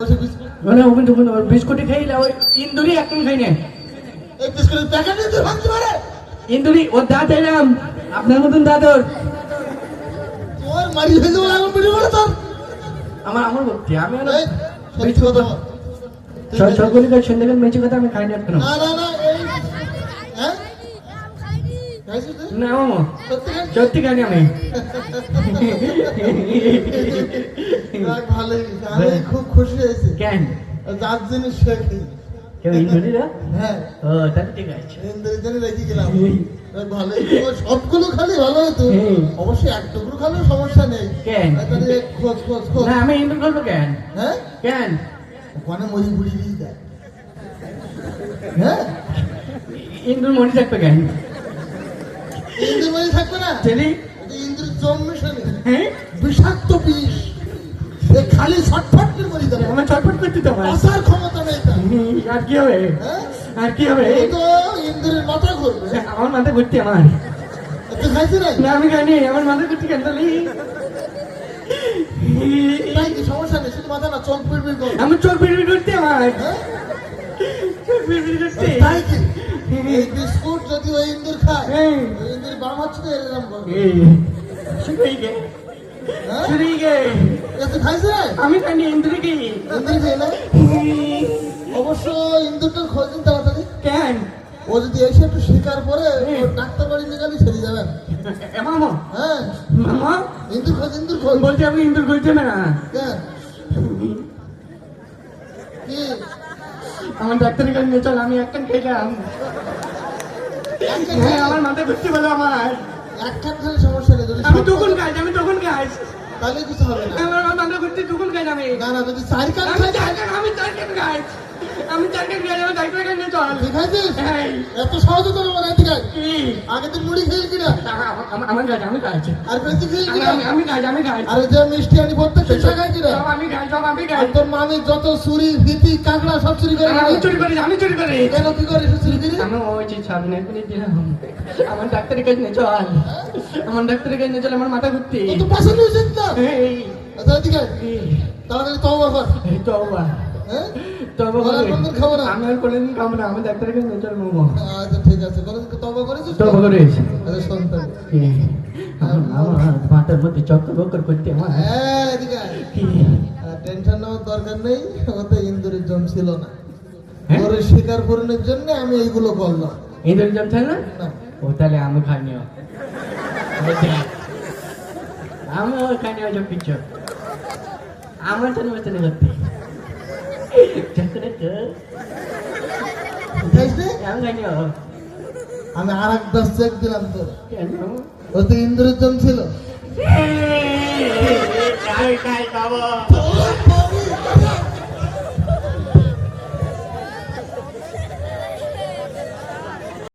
মানে বিস্কুটি খাইলে ওই ইন্দুরি একদম খাই না এই বিস্কুটের প্যাকেট নিয়ে তুই ভাঙতে পারে ইন্দুরি ওর দাঁত এলাম আপনার মতন দাঁত ওর তোর মারি হয়ে যাবো এখন বেরিয়ে বলে তোর আমার ভক্তি আমি এই সত্যি কথা বল। সকলি সন্ধ্যাকাল মেচে কথা আমি খাই না কেন না না না এই হ্যাঁ খাইছিস তুই? না মামা সত্যি খাইছিস? সত্যি খাইনি আমি যাক, ভালোই হয়েছে। আমি খুব খুশি হয়েছি কেন যার জিনিস সে খেয়ে। কেউ ইন্দুরি না হ্যাঁ ও তাহলে ঠিক আছে ইন্দ্রের জন্য রেখে গেলাম যাক, ভালোই ও সবগুলো খালি ভালো হতো অবশ্যই এক টুকরো খালেও সমস্যা নেই কেন? তাহলে খোঁজ খোঁজ খোঁজ না আমি ইন্দুর করবো কেন হ্যাঁ কেন ওখানে মরি বুড়ি দিয়ে দেয় হ্যাঁ ইন্দুর মনে থাকবে কেন ইন্দ্রের মরি থাকবে না ছেলে এটা ইন্দ্রের জন্মেশনে হ্যাঁ বিষাক্ত বিষ এ খালি ছটফট করে মরি যাবে আমার চটপট করতে তো আমার আসার ক্ষমতা নেই তার আর কি হবে হ্যাঁ আর কি হবে ও তো ইন্দ্রের মাথা ঘুরবে আমার মাথা ঘুরতে আমার তুই খাইছি নাই না আমি জানি আমার মাথা ঘুরতে কেন তাহলে নাই কি সমস্যা নেই শুধু মাথা না চোখ পিড় কর আমার চোখ বিড়বিড় করতে আমার হ্যাঁ চোখ বিড়বিড় করতে তাই কি এই বিস্কুট যদি ওই ইন্দুর খায় হ্যাঁ। ওই ইন্দুর বাম হচ্ছে তো এরকম করবে এই শুরুই গে হ্যাঁ শুরুই গে এ তুই খাইছি নাই আমি জানি ইন্দুরি কি ইন্দুর খেয়ে নাই অবশ্য ইন্দুরটার খোঁজ দিন তাড়াতাড়ি কেন ও যদি এসে একটু শিকার পরে ও ডাক্তার বাড়ি নিয়ে গেলে ছেড়ে যাবেন মামা হ্যাঁ মামা ইন্দুর খোঁজ বলছে আমি ইন্দুর করছে না কেন কি আমার ডাক্তারের কাছে নিয়ে চল আমি একটা খেলাম হ্যাঁ আমার মাথা ঘুরতে বলো আমার একটা খেলে সমস্যা নেই যদি আমি সব- তখন খাই আমি তখন খাই তাহলে কিছু হবে না আমার মাথা ঘুরতে তখন খাই আমি না না যদি চার কান আমি খাই চারখান আমি চারখান খাই আমি চারখান খাই আমার ডাক্তারের কাছে নিয়ে চল ঠিক আছে হ্যাঁ এত সহজে তোর মনে ঠিক আছে কি আগে তো মুড়ি খেয়ে কিনা আমার কাজ আমি খাইছি আর বেশি খেয়ে কিনা আমি খাই আমি খাই আর যে মিষ্টি আনি প্রত্যেক পেশা খাই কিনা সব আমি খাই সব আমি খাই আর তোর মামি যত চুরি ফিতি কাঁকড়া সব চুরি করে আমি খায়। চুরি করি আমি চুরি করি কেন কি করে এসব চুরি করি আমি ওই যে সামনে করে দিলাম আমার ডাক্তারের কাছে নিয়ে চল আমার ডাক্তারের কাছে নিয়ে চল আমার মাথা ঘুরতে তো তো পছন্দ হয়েছে না এই আচ্ছা ঠিক আছে তাড়াতাড়ি তওবা কর এই তো বাবা হ্যাঁ তো বাবা বলার কোনদিন খাবো না। আমি আর কোনদিন খাবো না আমার ডাক্তারের কাছে নিয়ে চল মোমো আচ্ছা ঠিক আছে কোনদিন তওবা করেছিস তো বাবা রে আচ্ছা শোন তাহলে আমার মাথার মধ্যে চক্কর বক্কর করতে আমার হ্যাঁ এদিকে আয়। টেনশন নেওয়ার দরকার নেই ওতে ইন্দুরের জম ছিল না হ্যাঁ? ওর শিকার পূরণের জন্য আমি এইগুলো করলাম এই ধরে জম না না ও তাহলে আমি খাইনি আমি ওই খাইনি ওই সব কিছু আমার জন্য বেতনে করতে খাইস নি? আমি খাইনি আমি আর এক 10 চেক দিলাম তোর কেন ওতে ইন্দুরের জম ছিল খাই খাই বাবা তো